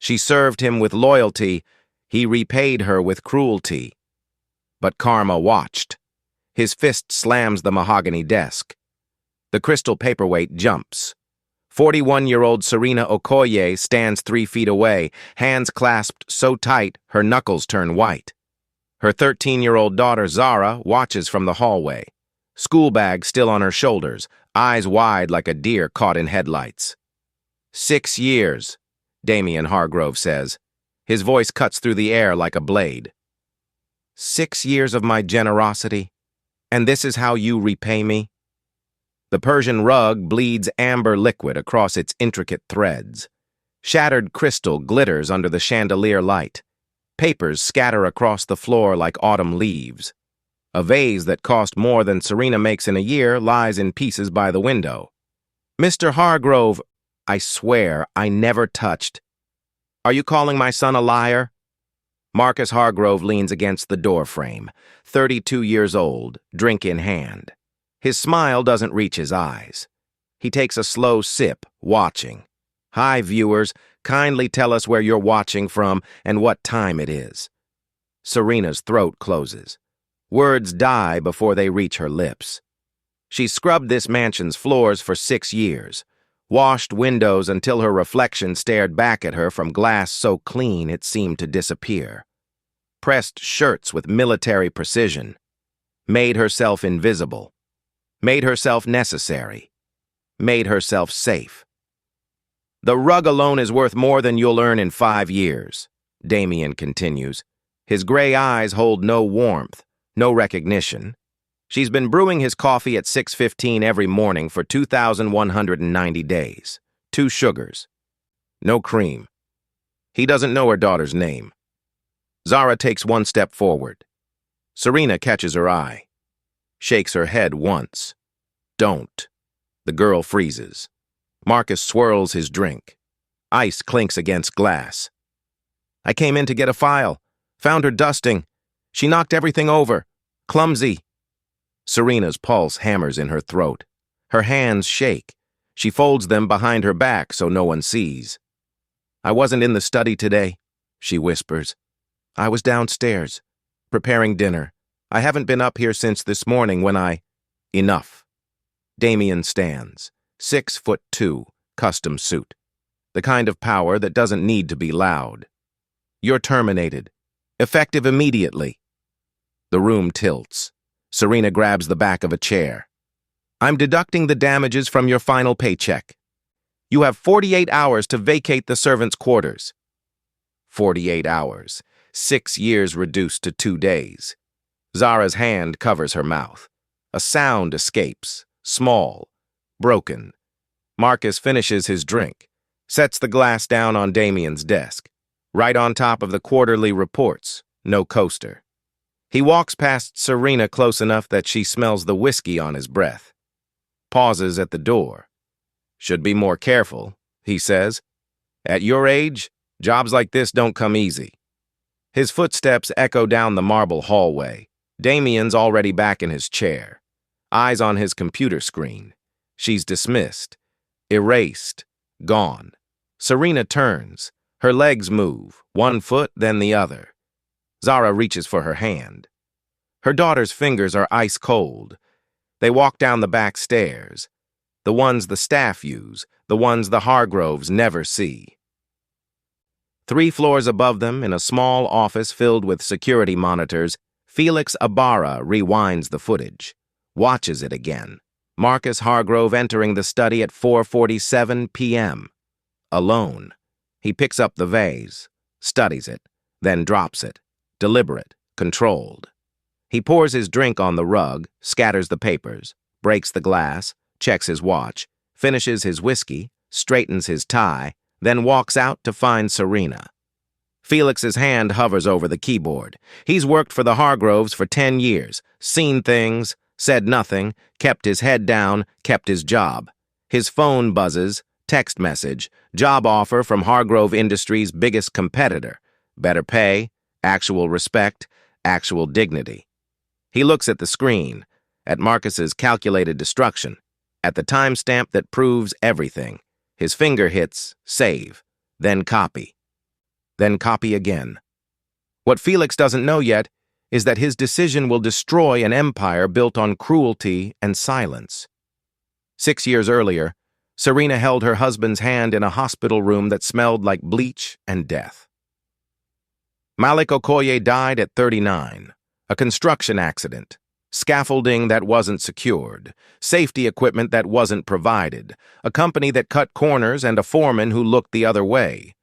She served him with loyalty. He repaid her with cruelty. But karma watched. His fist slams the mahogany desk. The crystal paperweight jumps. 41-year-old Serena Okoye stands 3 feet away, hands clasped so tight her knuckles turn white. Her 13-year-old daughter Zara watches from the hallway, school bag still on her shoulders, eyes wide like a deer caught in headlights. 6 years, Damian Hargrove says. His voice cuts through the air like a blade. 6 years of my generosity, and this is how you repay me? The Persian rug bleeds amber liquid across its intricate threads. Shattered crystal glitters under the chandelier light. Papers scatter across the floor like autumn leaves. A vase that cost more than Serena makes in a year lies in pieces by the window. Mr. Hargrove, I swear I never touched. Are you calling my son a liar? Marcus Hargrove leans against the doorframe, 32 years old, drink in hand. His smile doesn't reach his eyes. He takes a slow sip, watching. Hi, viewers, kindly tell us where you're watching from and what time it is. Serena's throat closes. Words die before they reach her lips. She scrubbed this mansion's floors for 6 years, washed windows until her reflection stared back at her from glass so clean it seemed to disappear. Pressed shirts with military precision. Made herself invisible. Made herself necessary. Made herself safe. The rug alone is worth more than you'll earn in 5 years, Damian continues. His gray eyes hold no warmth, no recognition. She's been brewing his coffee at 6:15 every morning for 2,190 days. 2 sugars. No cream. He doesn't know her daughter's name. Zara takes 1 step forward. Serena catches her eye. Shakes her head once. Don't. The girl freezes. Marcus swirls his drink. Ice clinks against glass. I came in to get a file. Found her dusting. She knocked everything over. Clumsy. Serena's pulse hammers in her throat. Her hands shake. She folds them behind her back so no one sees. I wasn't in the study today, she whispers. I was downstairs, preparing dinner. I haven't been up here since this morning when Enough. Damian stands, 6'2", custom suit. The kind of power that doesn't need to be loud. You're terminated. Effective immediately. The room tilts. Serena grabs the back of a chair. I'm deducting the damages from your final paycheck. You have 48 hours to vacate the servants' quarters. 48 hours. 6 years reduced to 2 days. Zara's hand covers her mouth. A sound escapes, small, broken. Marcus finishes his drink, sets the glass down on Damian's desk, right on top of the quarterly reports, no coaster. He walks past Serena close enough that she smells the whiskey on his breath. Pauses at the door. Should be more careful, he says. At your age, jobs like this don't come easy. His footsteps echo down the marble hallway. Damian's already back in his chair. Eyes on his computer screen. She's dismissed. Erased. Gone. Serena turns. Her legs move, 1 foot, then the other. Zara reaches for her hand. Her daughter's fingers are ice cold. They walk down the back stairs. The ones the staff use, the ones the Hargroves never see. 3 floors above them, in a small office filled with security monitors, Felix Ibarra rewinds the footage, watches it again. Marcus Hargrove entering the study at 4:47 p.m. Alone. He picks up the vase, studies it, then drops it. Deliberate, controlled. He pours his drink on the rug, scatters the papers, breaks the glass, checks his watch, finishes his whiskey, straightens his tie, then walks out to find Serena. Felix's hand hovers over the keyboard. He's worked for the Hargroves for 10 years, seen things, said nothing, kept his head down, kept his job. His phone buzzes, text message, job offer from Hargrove Industries' biggest competitor. Better pay, actual respect, actual dignity. He looks at the screen, at Marcus's calculated destruction, at the timestamp that proves everything. His finger hits save, then copy. then copy again. What Felix doesn't know yet is that his decision will destroy an empire built on cruelty and silence. 6 years earlier, Serena held her husband's hand in a hospital room that smelled like bleach and death. Malik Okoye died at 39, a construction accident, scaffolding that wasn't secured, safety equipment that wasn't provided, a company that cut corners and a foreman who looked the other way.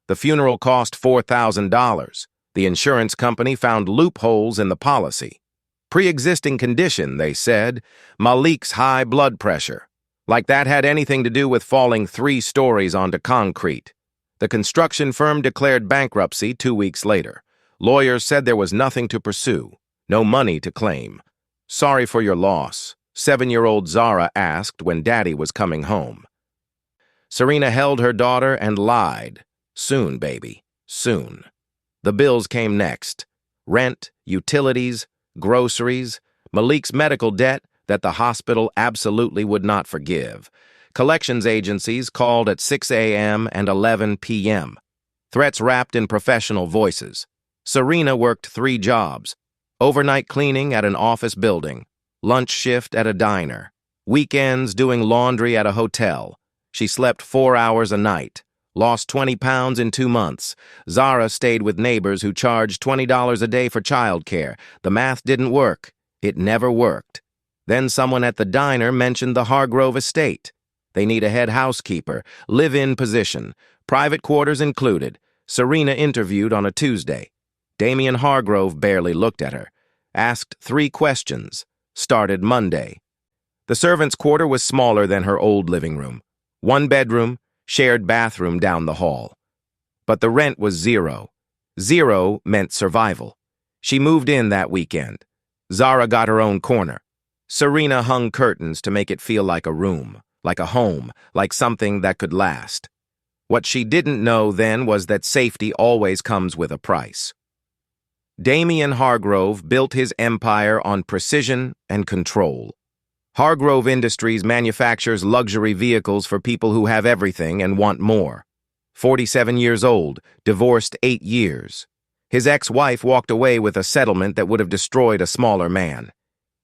The funeral cost $4,000. The insurance company found loopholes in the policy. Pre-existing condition, they said, Malik's high blood pressure. Like that had anything to do with falling 3 stories onto concrete. The construction firm declared bankruptcy 2 weeks later. Lawyers said there was nothing to pursue, no money to claim. Sorry for your loss, 7-year-old Zara asked when Daddy was coming home. Serena held her daughter and lied. Soon, baby, soon. The bills came next. Rent, utilities, groceries, Malik's medical debt that the hospital absolutely would not forgive. Collections agencies called at 6 a.m. and 11 p.m. Threats wrapped in professional voices. Serena worked 3 jobs: overnight cleaning at an office building, lunch shift at a diner, weekends doing laundry at a hotel. She slept 4 hours a night, lost 20 pounds in 2 months. Zara stayed with neighbors who charged $20 a day for childcare. The math didn't work. It never worked. Then someone at the diner mentioned the Hargrove estate. They need a head housekeeper, live-in position, private quarters included. Serena interviewed on a Tuesday. Damian Hargrove barely looked at her, asked 3 questions, started Monday. The servants' quarter was smaller than her old living room. 1 bedroom, shared bathroom down the hall. But the rent was 0. 0 meant survival. She moved in that weekend. Zara got her own corner. Serena hung curtains to make it feel like a room, like a home, like something that could last. What she didn't know then was that safety always comes with a price. Damian Hargrove built his empire on precision and control. Hargrove Industries manufactures luxury vehicles for people who have everything and want more. 47 years old, divorced 8 years. His ex-wife walked away with a settlement that would have destroyed a smaller man.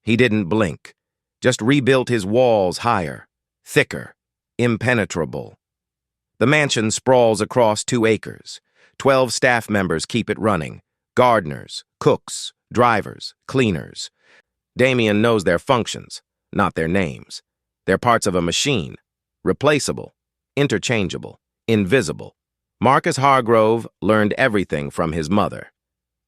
He didn't blink, just rebuilt his walls higher, thicker, impenetrable. The mansion sprawls across 2 acres. 12 staff members keep it running. Gardeners, cooks, drivers, cleaners. Damian knows their functions, not their names. They're parts of a machine, replaceable, interchangeable, invisible. Marcus Hargrove learned everything from his mother.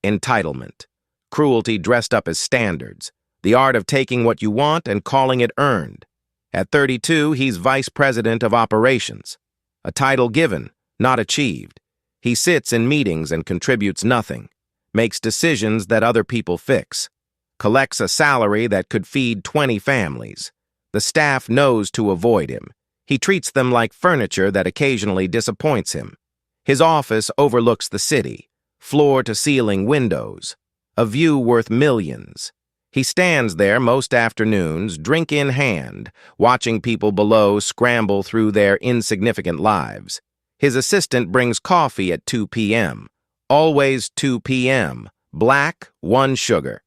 Entitlement, cruelty dressed up as standards, the art of taking what you want and calling it earned. At 32, he's vice president of operations. A title given, not achieved. He sits in meetings and contributes nothing, makes decisions that other people fix, collects a salary that could feed 20 families. The staff knows to avoid him. He treats them like furniture that occasionally disappoints him. His office overlooks the city, floor-to-ceiling windows, a view worth millions. He stands there most afternoons, drink in hand, watching people below scramble through their insignificant lives. His assistant brings coffee at 2 p.m. Always 2 p.m. Black, 1 sugar.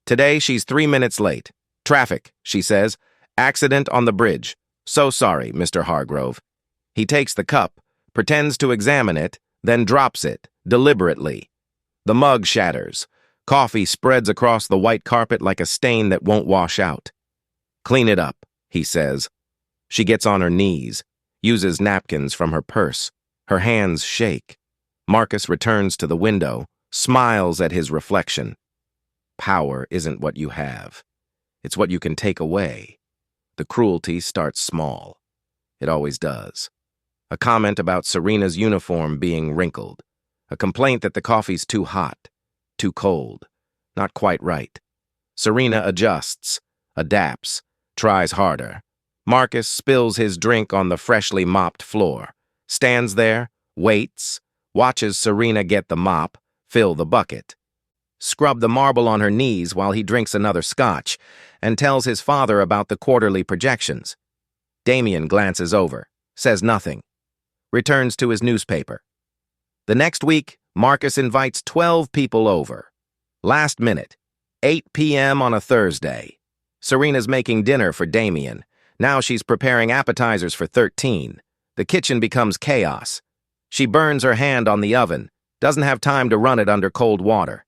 Today she's 3 minutes late. Traffic, she says. Accident on the bridge. So sorry, Mr. Hargrove. He takes the cup, pretends to examine it, then drops it, deliberately. The mug shatters. Coffee spreads across the white carpet like a stain that won't wash out. Clean it up, he says. She gets on her knees, uses napkins from her purse. Her hands shake. Marcus returns to the window, smiles at his reflection. Power isn't what you have. It's what you can take away. The cruelty starts small. It always does. A comment about Serena's uniform being wrinkled. A complaint that the coffee's too hot. Too cold. Not quite right. Serena adjusts, adapts, tries harder. Marcus spills his drink on the freshly mopped floor, stands there, waits, watches Serena get the mop, fill the bucket, scrub the marble on her knees while he drinks another scotch, and tells his father about the quarterly projections. Damian glances over, says nothing, returns to his newspaper. The next week, Marcus invites 12 people over. Last minute, 8 p.m. on a Thursday. Serena's making dinner for Damien. Now she's preparing appetizers for 13. The kitchen becomes chaos. She burns her hand on the oven, doesn't have time to run it under cold water.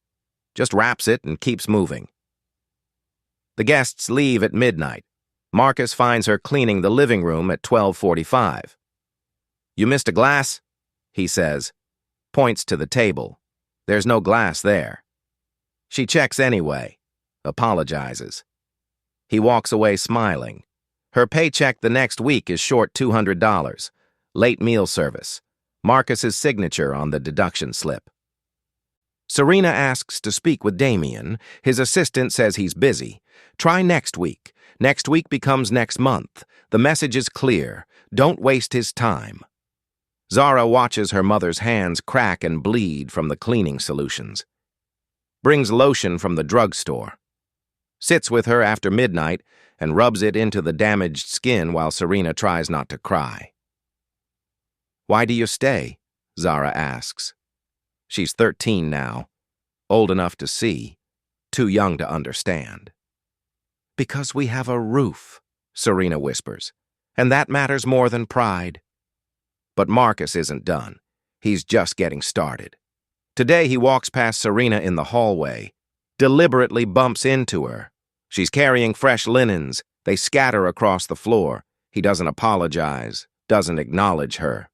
Just wraps it and keeps moving. The guests leave at midnight. Marcus finds her cleaning the living room at 12:45. "You missed a glass?" he says. Points to the table. There's no glass there. She checks anyway. Apologizes. He walks away smiling. Her paycheck the next week is short $200. Late meal service. Marcus's signature on the deduction slip. Serena asks to speak with Damien. His assistant says he's busy. Try next week. Next week becomes next month. The message is clear. Don't waste his time. Zara watches her mother's hands crack and bleed from the cleaning solutions. Brings lotion from the drugstore. Sits with her after midnight and rubs it into the damaged skin while Serena tries not to cry. "Why do you stay?" Zara asks. She's 13 now, old enough to see, too young to understand. "Because we have a roof," Serena whispers, "and that matters more than pride." But Marcus isn't done. He's just getting started. Today he walks past Serena in the hallway, deliberately bumps into her. She's carrying fresh linens. They scatter across the floor. He doesn't apologize, doesn't acknowledge her.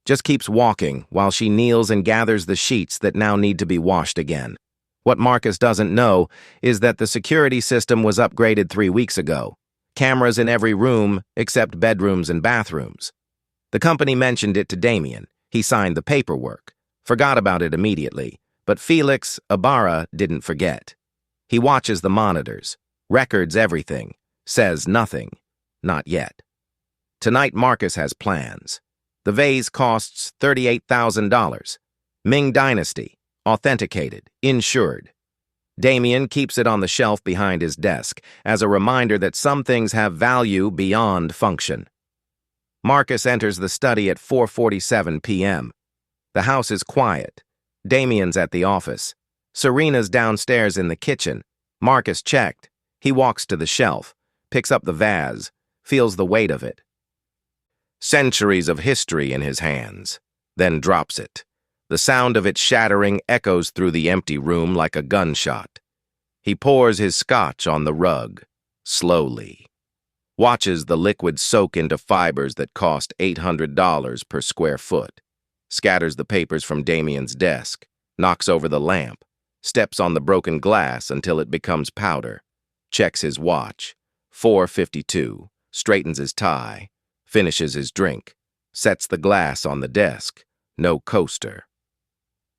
Just keeps walking while she kneels and gathers the sheets that now need to be washed again. What Marcus doesn't know is that the security system was upgraded 3 weeks ago. Cameras in every room except bedrooms and bathrooms. The company mentioned it to Damien. He signed the paperwork. Forgot about it immediately, but Felix Ibarra didn't forget. He watches the monitors, records everything, says nothing. Not yet. Tonight Marcus has plans. The vase costs $38,000. Ming Dynasty, authenticated, insured. Damien keeps it on the shelf behind his desk as a reminder that some things have value beyond function. Marcus enters the study at 4:47 p.m. The house is quiet. Damien's at the office. Serena's downstairs in the kitchen. Marcus checked. He walks to the shelf, picks up the vase, feels the weight of it. Centuries of history in his hands, then drops it. The sound of it shattering echoes through the empty room like a gunshot. He pours his scotch on the rug, slowly. Watches the liquid soak into fibers that cost $800 per square foot. Scatters the papers from Damien's desk, knocks over the lamp, steps on the broken glass until it becomes powder. Checks his watch, 4:52, straightens his tie, finishes his drink, sets the glass on the desk, no coaster.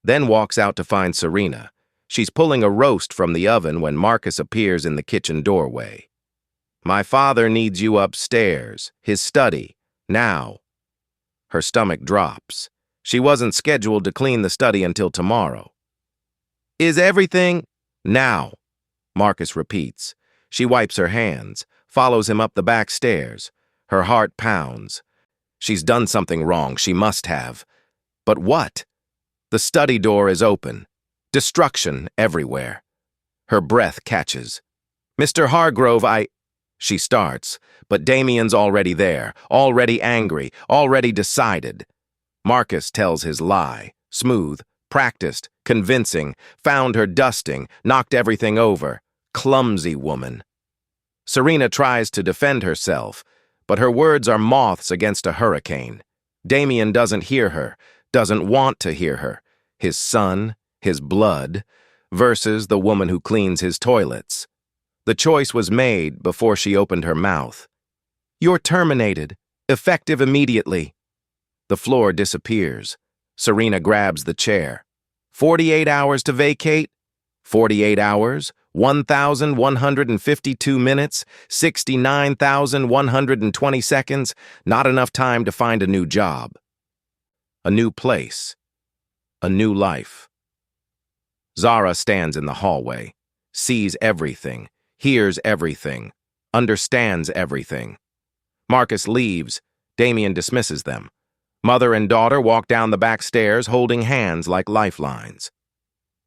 Then walks out to find Serena. She's pulling a roast from the oven when Marcus appears in the kitchen doorway. "My father needs you upstairs, his study, now." Her stomach drops. She wasn't scheduled to clean the study until tomorrow. "Is everything—" "Now," Marcus repeats. She wipes her hands, follows him up the back stairs. Her heart pounds. She's done something wrong, she must have. But what? The study door is open. Destruction everywhere. Her breath catches. "Mr. Hargrove, She starts, but Damien's already there, already angry, already decided. Marcus tells his lie, smooth, practiced, convincing, found her dusting, knocked everything over. Clumsy woman. Serena tries to defend herself, but her words are moths against a hurricane. Damien doesn't hear her, doesn't want to hear her. His son, his blood, versus the woman who cleans his toilets. The choice was made before she opened her mouth. "You're terminated, effective immediately." The floor disappears. Serena grabs the chair. 48 hours to vacate? 48 hours, 1,152 minutes, 69,120 seconds, not enough time to find a new job. A new place. A new life. Zara stands in the hallway, sees everything, hears everything, understands everything. Marcus leaves. Damien dismisses them. Mother and daughter walk down the back stairs holding hands like lifelines.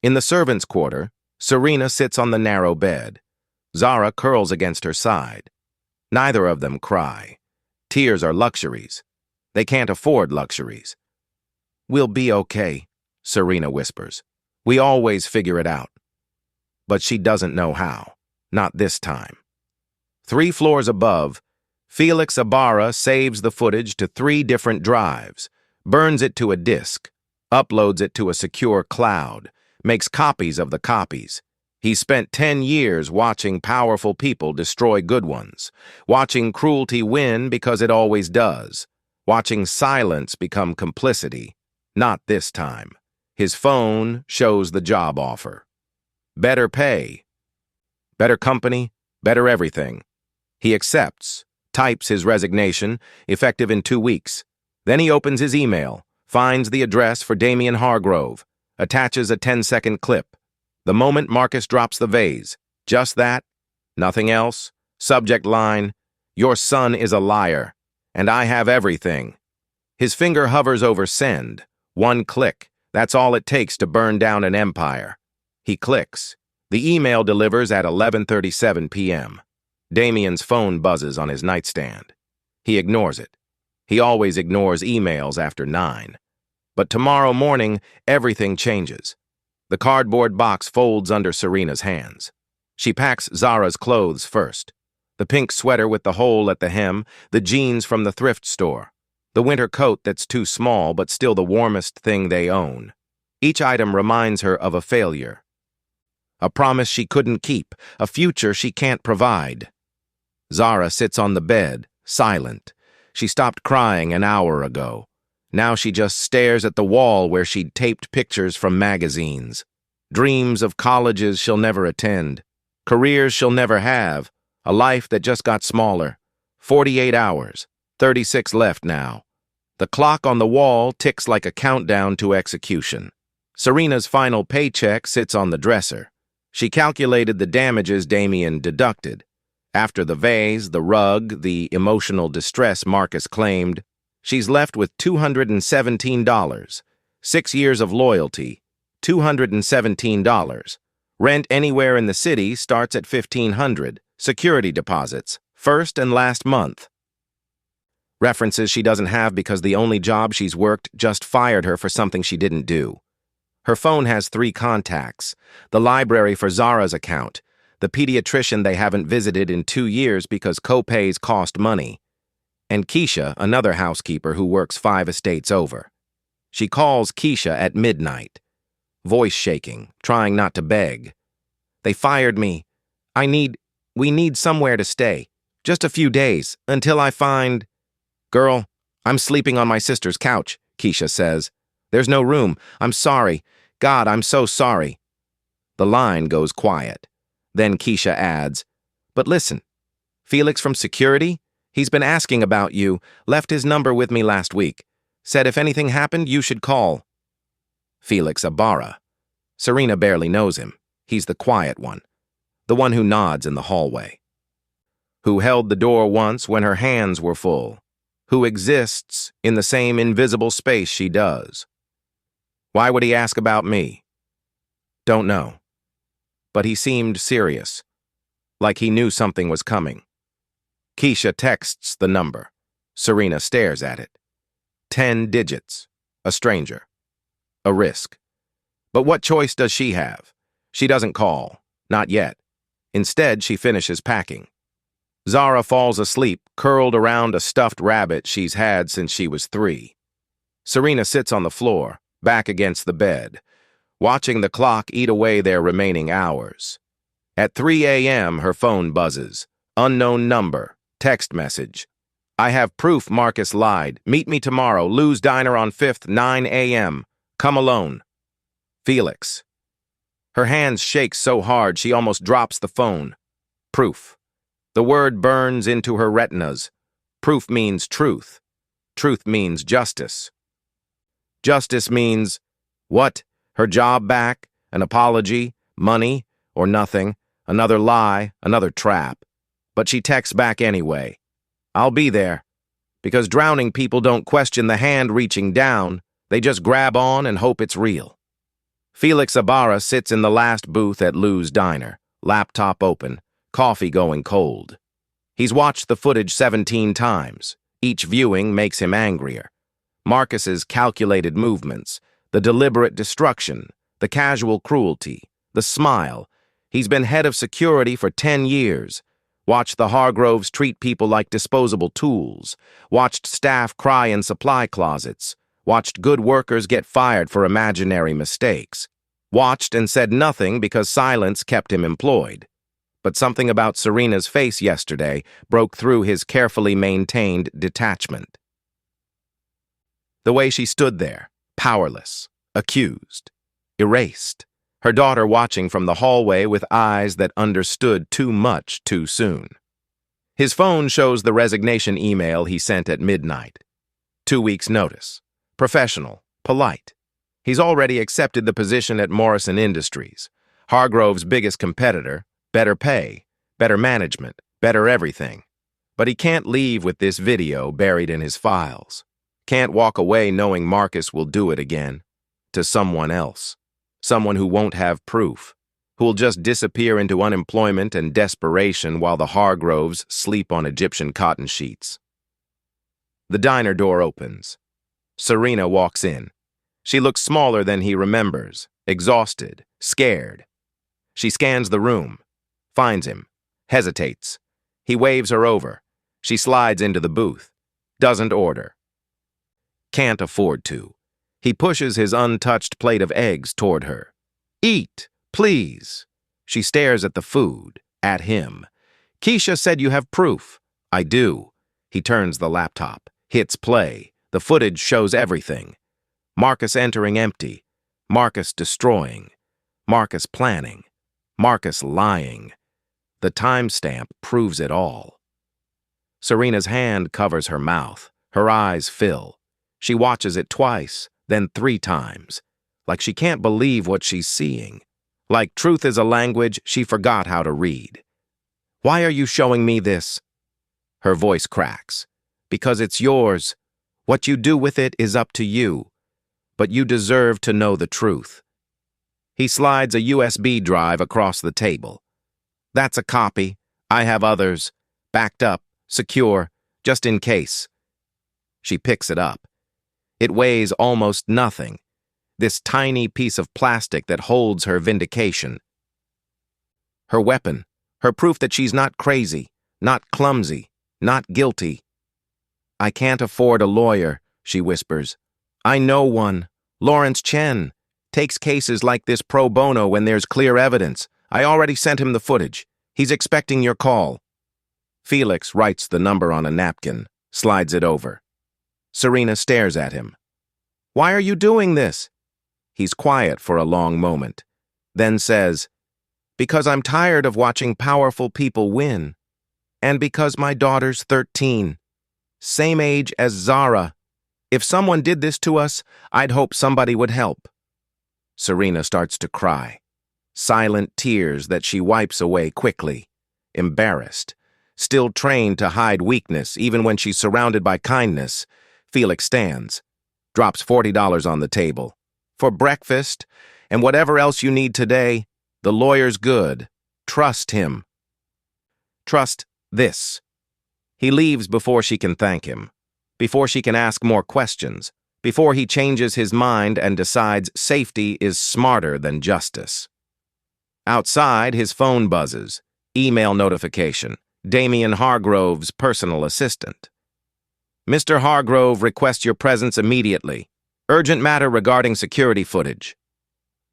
In the servants' quarter, Serena sits on the narrow bed. Zara curls against her side. Neither of them cry. Tears are luxuries. They can't afford luxuries. "We'll be okay," Serena whispers. "We always figure it out." But she doesn't know how. Not this time. 3 floors above, Felix Ibarra saves the footage to 3 different drives, burns it to a disk, uploads it to a secure cloud, makes copies of the copies. He spent 10 years watching powerful people destroy good ones, watching cruelty win because it always does, watching silence become complicity. Not this time. His phone shows the job offer. Better pay. Better company, better everything. He accepts, types his resignation, effective in 2 weeks. Then he opens his email, finds the address for Damien Hargrove, attaches a 10-second clip. The moment Marcus drops the vase. Just that, nothing else. Subject line, "Your son is a liar, and I have everything." His finger hovers over send. 1 click. That's all it takes to burn down an empire. He clicks. The email delivers at 11:37 p.m. Damien's phone buzzes on his nightstand. He ignores it. He always ignores emails after 9. But tomorrow morning, everything changes. The cardboard box folds under Serena's hands. She packs Zara's clothes first. The pink sweater with the hole at the hem, the jeans from the thrift store, the winter coat that's too small but still the warmest thing they own. Each item reminds her of a failure. A promise she couldn't keep, a future she can't provide. Zara sits on the bed, silent. She stopped crying an hour ago. Now she just stares at the wall where she'd taped pictures from magazines. Dreams of colleges she'll never attend, careers she'll never have, a life that just got smaller. 48 hours, 36 left now. The clock on the wall ticks like a countdown to execution. Serena's final paycheck sits on the dresser. She calculated the damages Damien deducted. After the vase, the rug, the emotional distress Marcus claimed, she's left with $217. 6 years of loyalty, $217. Rent anywhere in the city starts at $1,500. Security deposits, first and last month. References she doesn't have because the only job she's worked just fired her for something she didn't do. Her phone has 3 contacts: the library for Zara's account, the pediatrician they haven't visited in 2 years because co-pays cost money, and Keisha, another housekeeper who works 5 estates over. She calls Keisha at midnight, voice shaking, trying not to beg. "They fired me. We need somewhere to stay. Just a few days, until I find..." "Girl, I'm sleeping on my sister's couch," Keisha says. "There's no room. I'm sorry. God, I'm so sorry." The line goes quiet. Then Keisha adds, "But listen, Felix from security, he's been asking about you, left his number with me last week. Said if anything happened, you should call." Felix Ibarra. Serena barely knows him. He's the quiet one. The one who nods in the hallway. Who held the door once when her hands were full. Who exists in the same invisible space she does. Why would he ask about me? Don't know. But he seemed serious, like he knew something was coming. Keisha texts the number. Serena stares at it. 10 digits. A stranger. A risk. But what choice does she have? She doesn't call. Not yet. Instead, she finishes packing. Zara falls asleep, curled around a stuffed rabbit she's had since she was 3. Serena sits on the floor, back against the bed, watching the clock eat away their remaining hours. At 3 a.m., her phone buzzes. Unknown number. Text message. "I have proof Marcus lied. Meet me tomorrow. Lou's Diner on 5th, 9 a.m. Come alone. Felix." Her hands shake so hard she almost drops the phone. Proof. The word burns into her retinas. Proof means truth. Truth means justice. Justice means, what? Her job back? An apology? Money? Or nothing? Another lie? Another trap? But she texts back anyway. "I'll be there. Because drowning people don't question the hand reaching down, they just grab on and hope it's real. Felix Ibarra sits in the last booth at Lou's diner, laptop open, coffee going cold. He's watched the footage 17 times. Each viewing makes him angrier. Marcus's calculated movements, the deliberate destruction, the casual cruelty, the smile. He's been head of security for 10 years. Watched the Hargroves treat people like disposable tools. Watched staff cry in supply closets. Watched good workers get fired for imaginary mistakes. Watched and said nothing because silence kept him employed. But something about Serena's face yesterday broke through his carefully maintained detachment. The way she stood there, powerless, accused, erased, her daughter watching from the hallway with eyes that understood too much too soon. His phone shows the resignation email he sent at midnight. 2 weeks' notice. Professional, polite. He's already accepted the position at Morrison Industries, Hargrove's biggest competitor, better pay, better management, better everything. But he can't leave with this video buried in his files. Can't walk away knowing Marcus will do it again. To someone else. Someone who won't have proof. Who'll just disappear into unemployment and desperation while the Hargroves sleep on Egyptian cotton sheets. The diner door opens. Serena walks in. She looks smaller than he remembers, exhausted, scared. She scans the room, finds him, hesitates. He waves her over. She slides into the booth, doesn't order. Can't afford to. He pushes his untouched plate of eggs toward her. Eat, please. She stares at the food, at him. Keisha said you have proof. I do. He turns the laptop, hits play. The footage shows everything. Marcus entering empty. Marcus destroying. Marcus planning. Marcus lying. The timestamp proves it all. Serena's hand covers her mouth. Her eyes fill. She watches it twice, then 3 times. Like she can't believe what she's seeing. Like truth is a language she forgot how to read. Why are you showing me this? Her voice cracks. Because it's yours. What you do with it is up to you. But you deserve to know the truth. He slides a USB drive across the table. That's a copy. I have others. Backed up, secure, just in case. She picks it up. It weighs almost nothing. This tiny piece of plastic that holds her vindication. Her weapon. Her proof that she's not crazy, not clumsy, not guilty. I can't afford a lawyer, she whispers. I know one. Lawrence Chen. Takes cases like this pro bono when there's clear evidence. I already sent him the footage. He's expecting your call. Felix writes the number on a napkin, slides it over. Serena stares at him. Why are you doing this? He's quiet for a long moment, then says, because I'm tired of watching powerful people win. And because my daughter's 13. Same age as Zara. If someone did this to us, I'd hope somebody would help. Serena starts to cry. Silent tears that she wipes away quickly. Embarrassed. Still trained to hide weakness even when she's surrounded by kindness. Felix stands. Drops $40 on the table. For breakfast, and whatever else you need today, the lawyer's good. Trust him. Trust this. He leaves before she can thank him. Before she can ask more questions. Before he changes his mind and decides safety is smarter than justice. Outside, his phone buzzes. Email notification. Damian Hargrove's personal assistant. Mr. Hargrove requests your presence immediately. Urgent matter regarding security footage.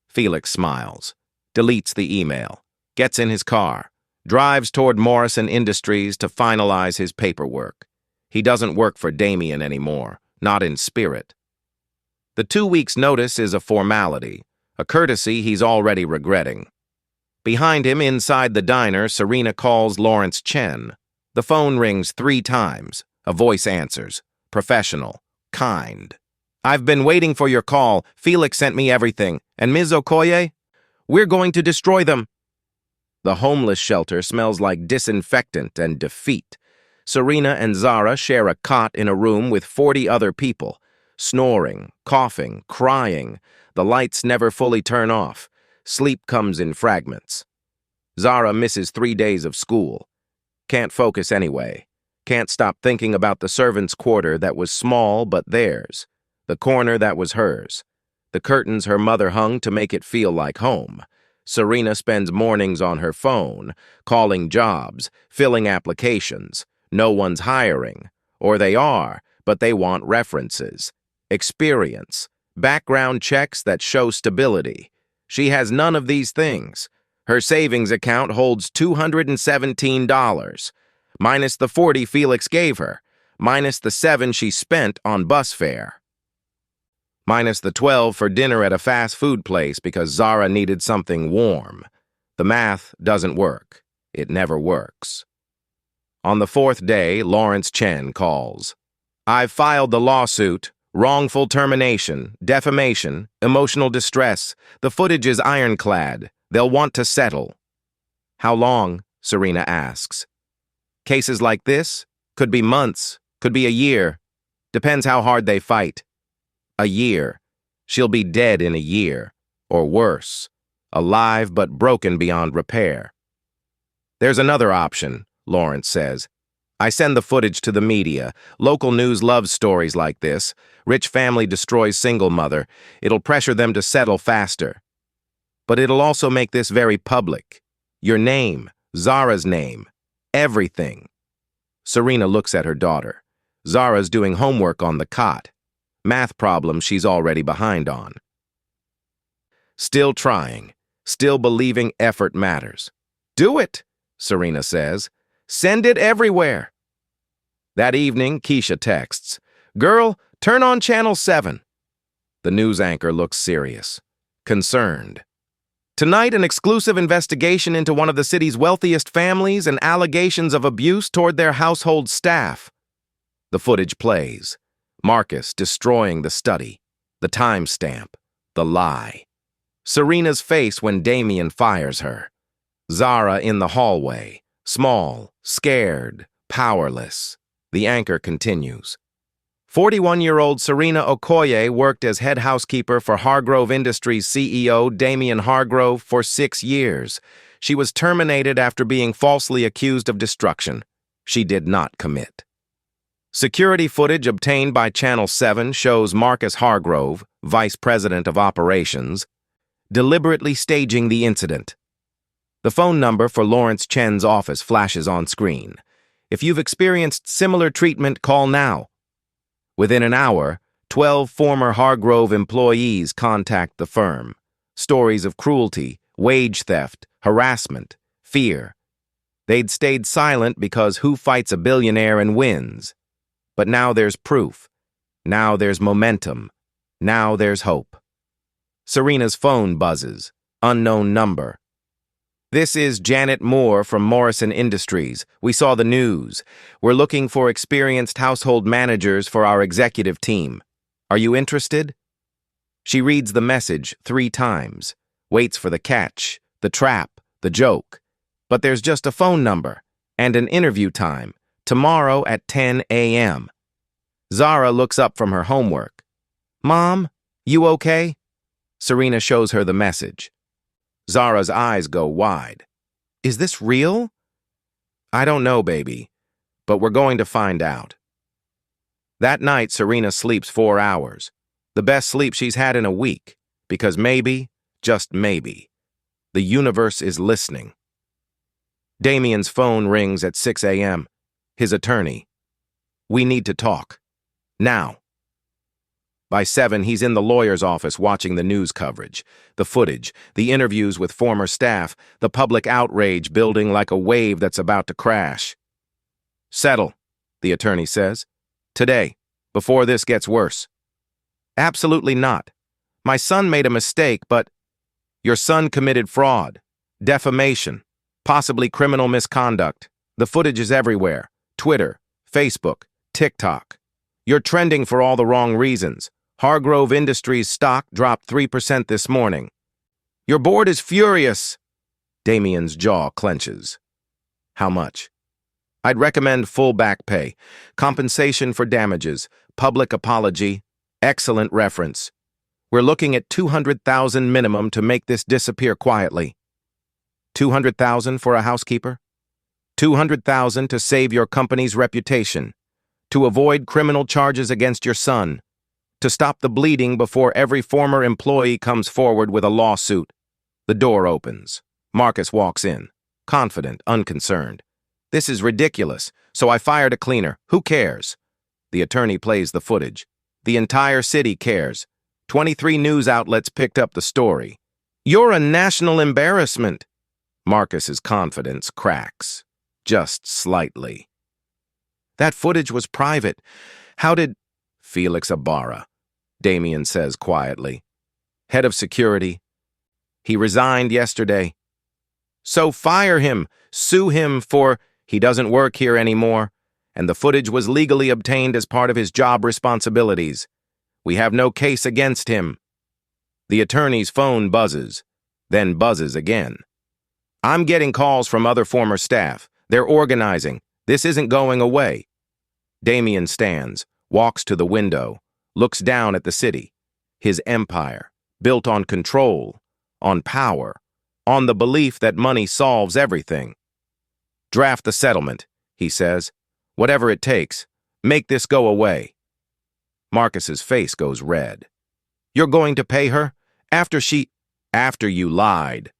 Felix smiles. Deletes the email. Gets in his car. Drives toward Morrison Industries to finalize his paperwork. He doesn't work for Damian anymore. Not in spirit. The 2 weeks' notice is a formality. A courtesy he's already regretting. Behind him, inside the diner, Serena calls Lawrence Chen. The phone rings 3 times. A voice answers. Professional. Kind. I've been waiting for your call. Felix sent me everything. And Ms. Okoye? We're going to destroy them. The homeless shelter smells like disinfectant and defeat. Serena and Zara share a cot in a room with 40 other people, snoring, coughing, crying. The lights never fully turn off. Sleep comes in fragments. Zara misses 3 days of school. Can't focus anyway. Can't stop thinking about the servants' quarter that was small but theirs, the corner that was hers, the curtains her mother hung to make it feel like home. Serena spends mornings on her phone, calling jobs, filling applications. No one's hiring. Or they are, but they want references, experience, background checks that show stability. She has none of these things. Her savings account holds $217, minus the $40 Felix gave her, minus the $7 she spent on bus fare, minus the $12 for dinner at a fast food place because Zara needed something warm. The math doesn't work. It never works. On the 4th day, Lawrence Chen calls. "I've filed the lawsuit. Wrongful termination, defamation, emotional distress. The footage is ironclad. They'll want to settle." "How long?" Serena asks. "Cases like this? Could be months, could be a year. Depends how hard they fight." "A year. She'll be dead in a year. Or worse. Alive but broken beyond repair." "There's another option," Lawrence says. "I send the footage to the media. Local news loves stories like this. Rich family destroys single mother. It'll pressure them to settle faster. But it'll also make this very public. Your name, Zara's name, everything." Serena looks at her daughter. Zara's doing homework on the cot. Math problems she's already behind on. Still trying, still believing effort matters. "Do it," Serena says. "Send it everywhere." That evening, Keisha texts, "Girl, turn on Channel 7. The news anchor looks serious, concerned. "Tonight, an exclusive investigation into one of the city's wealthiest families and allegations of abuse toward their household staff." The footage plays. Marcus destroying the study, the timestamp, the lie. Serena's face when Damien fires her. Zara in the hallway, small, scared, powerless. The anchor continues. 41-year-old Serena Okoye worked as head housekeeper for Hargrove Industries CEO Damien Hargrove for 6 years. She was terminated after being falsely accused of destruction. She did not commit. Security footage obtained by Channel 7 shows Marcus Hargrove, vice president of operations, deliberately staging the incident. The phone number for Lawrence Chen's office flashes on screen. If you've experienced similar treatment, call now. Within an hour, 12 former Hargrove employees contact the firm. Stories of cruelty, wage theft, harassment, fear. They'd stayed silent because who fights a billionaire and wins? But now there's proof. Now there's momentum. Now there's hope. Serena's phone buzzes. Unknown number. "This is Janet Moore from Morrison Industries. We saw the news. We're looking for experienced household managers for our executive team. Are you interested?" She reads the message 3 times, waits for the catch, the trap, the joke. But there's just a phone number and an interview time, tomorrow at 10 a.m. Zara looks up from her homework. "Mom, you okay?" Serena shows her the message. Zara's eyes go wide. "Is this real?" "I don't know, baby, but we're going to find out." That night, Serena sleeps 4 hours, the best sleep she's had in a week, because maybe, just maybe, the universe is listening. Damien's phone rings at 6 a.m. His attorney. "We need to talk. Now." By 7, he's in the lawyer's office watching the news coverage, the footage, the interviews with former staff, the public outrage building like a wave that's about to crash. "Settle," the attorney says. "Today, before this gets worse." "Absolutely not. My son made a mistake, but—" "Your son committed fraud, defamation, possibly criminal misconduct. The footage is everywhere. Twitter, Facebook, TikTok. You're trending for all the wrong reasons. Hargrove Industries stock dropped 3% this morning. Your board is furious." Damien's jaw clenches. "How much?" I'd recommend full back pay, compensation for damages, public apology, excellent reference. We're looking at 200,000 minimum to make this disappear quietly. 200,000 for a housekeeper? 200,000 to save your company's reputation, to avoid criminal charges against your son, to stop the bleeding before every former employee comes forward with a lawsuit. The door opens. Marcus walks in, confident, unconcerned. This is ridiculous, so I fired a cleaner. Who cares? The attorney plays the footage. The entire city cares. 23 news outlets picked up the story. You're a national embarrassment. Marcus's confidence cracks, just slightly. That footage was private. How did... Felix Ibarra, Damien says quietly. Head of security. He resigned yesterday. So fire him, sue him for... He doesn't work here anymore, and the footage was legally obtained as part of his job responsibilities. We have no case against him. The attorney's phone buzzes, then buzzes again. I'm getting calls from other former staff. They're organizing. This isn't going away. Damien stands, walks to the window, looks down at the city. His empire, built on control, on power, on the belief that money solves everything. Draft the settlement, he says. Whatever it takes. Make this go away. Marcus's face goes red. You're going to pay her? After you lied.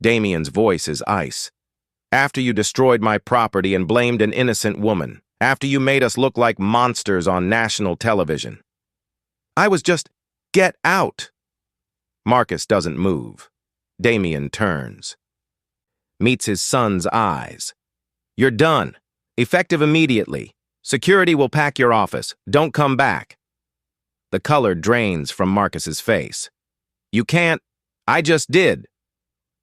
Damien's voice is ice. After you destroyed my property and blamed an innocent woman. After you made us look like monsters on national television. I was just... Get out! Marcus doesn't move. Damien turns. Meets his son's eyes. You're done. Effective immediately. Security will pack your office. Don't come back. The color drains from Marcus's face. You can't. I just did.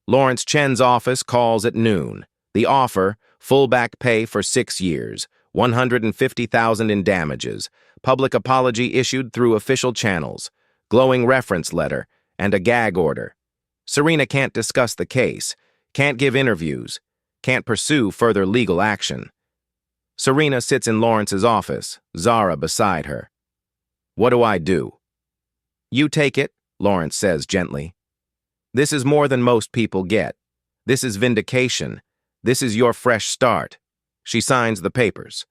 Lawrence Chen's office calls at noon. The offer, full back pay for 6 years, $150,000 in damages, public apology issued through official channels, glowing reference letter, and a gag order. Serena can't discuss the case, can't give interviews, can't pursue further legal action. Serena sits in Lawrence's office, Zara beside her. What do I do? You take it, Lawrence says gently. This is more than most people get. This is vindication. This is your fresh start. She signs the papers.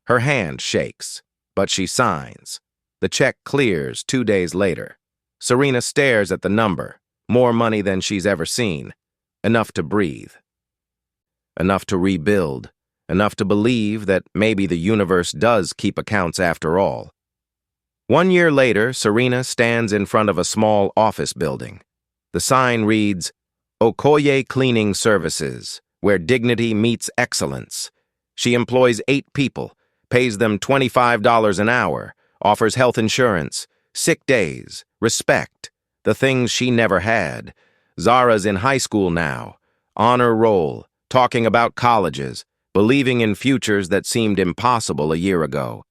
Her hand shakes, but she signs. The check clears 2 days later. Serena stares at the number, more money than she's ever seen. Enough to breathe. Enough to rebuild. Enough to believe that maybe the universe does keep accounts after all. 1 year later, Serena stands in front of a small office building. The sign reads, Okoye Cleaning Services, where dignity meets excellence. She employs 8 people, pays them $25 an hour, offers health insurance, sick days, respect, the things she never had. Zara's in high school now, honor roll, talking about colleges, believing in futures that seemed impossible a year ago.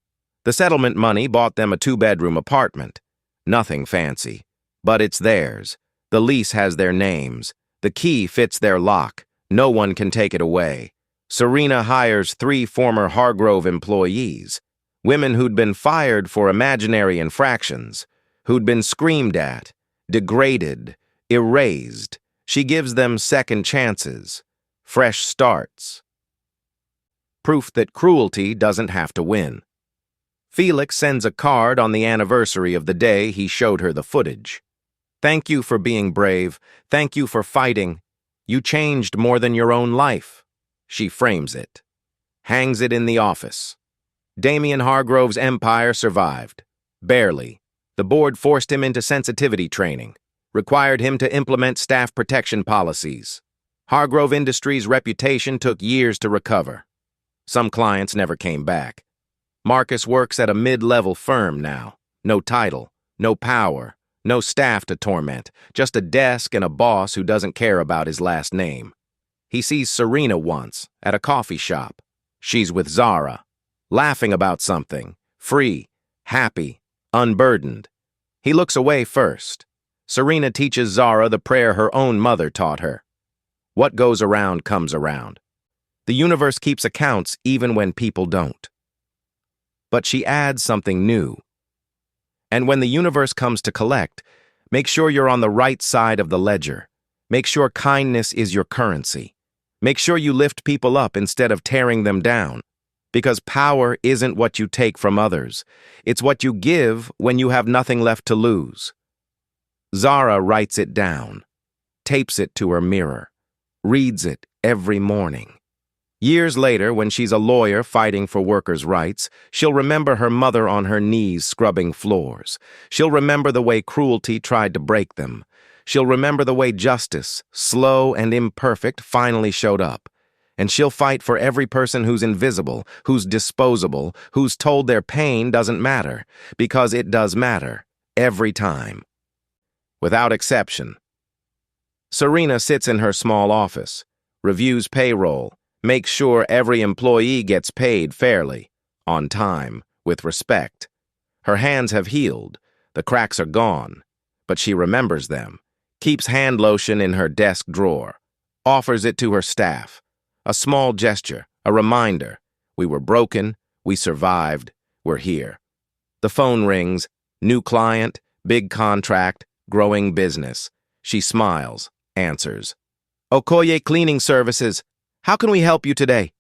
The settlement money bought them a 2-bedroom apartment. Nothing fancy, but it's theirs. The lease has their names. The key fits their lock. No one can take it away. Serena hires 3 former Hargrove employees, women who'd been fired for imaginary infractions, who'd been screamed at, degraded, erased. She gives them second chances, fresh starts. Proof that cruelty doesn't have to win. Felix sends a card on the anniversary of the day he showed her the footage. Thank you for being brave. Thank you for fighting. You changed more than your own life. She frames it. Hangs it in the office. Damien Hargrove's empire survived. Barely. The board forced him into sensitivity training. Required him to implement staff protection policies. Hargrove Industries' reputation took years to recover. Some clients never came back. Marcus works at a mid-level firm now. No title, no power, no staff to torment, just a desk and a boss who doesn't care about his last name. He sees Serena once, at a coffee shop. She's with Zara, laughing about something, free, happy, unburdened. He looks away first. Serena teaches Zara the prayer her own mother taught her. What goes around comes around. The universe keeps accounts even when people don't. But she adds something new. And when the universe comes to collect, make sure you're on the right side of the ledger. Make sure kindness is your currency. Make sure you lift people up instead of tearing them down. Because power isn't what you take from others. It's what you give when you have nothing left to lose. Zara writes it down, tapes it to her mirror, reads it every morning. Years later, when she's a lawyer fighting for workers' rights, she'll remember her mother on her knees scrubbing floors. She'll remember the way cruelty tried to break them. She'll remember the way justice, slow and imperfect, finally showed up. And she'll fight for every person who's invisible, who's disposable, who's told their pain doesn't matter, because it does matter, every time. Without exception. Serena sits in her small office, reviews payroll, makes sure every employee gets paid fairly, on time, with respect. Her hands have healed, the cracks are gone, but she remembers them, keeps hand lotion in her desk drawer, offers it to her staff. A small gesture, a reminder. We were broken, we survived, we're here. The phone rings, new client, big contract, growing business. She smiles, answers. Okoye Cleaning Services, how can we help you today?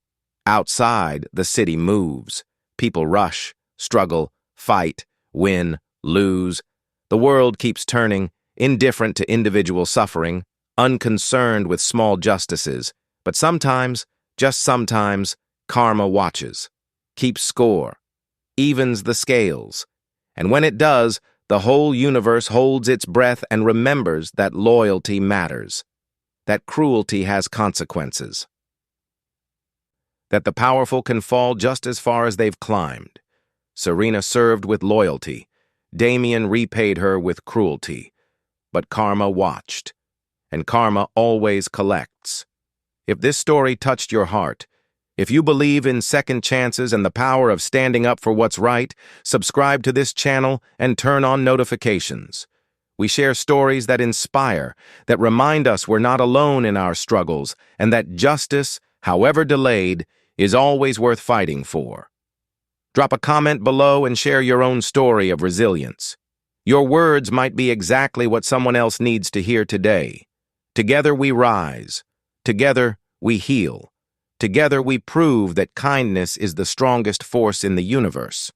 Outside, the city moves. People rush, struggle, fight, win, lose. The world keeps turning, indifferent to individual suffering, unconcerned with small justices. But sometimes, just sometimes, karma watches, keeps score, evens the scales. And when it does, the whole universe holds its breath and remembers that loyalty matters, that cruelty has consequences, that the powerful can fall just as far as they've climbed. Serena served with loyalty. Damien repaid her with cruelty. But karma watched, and karma always collects. If this story touched your heart, if you believe in second chances and the power of standing up for what's right, subscribe to this channel and turn on notifications. We share stories that inspire, that remind us we're not alone in our struggles, and that justice, however delayed, is always worth fighting for. Drop a comment below and share your own story of resilience. Your words might be exactly what someone else needs to hear today. Together we rise. Together, we heal. Together, we prove that kindness is the strongest force in the universe.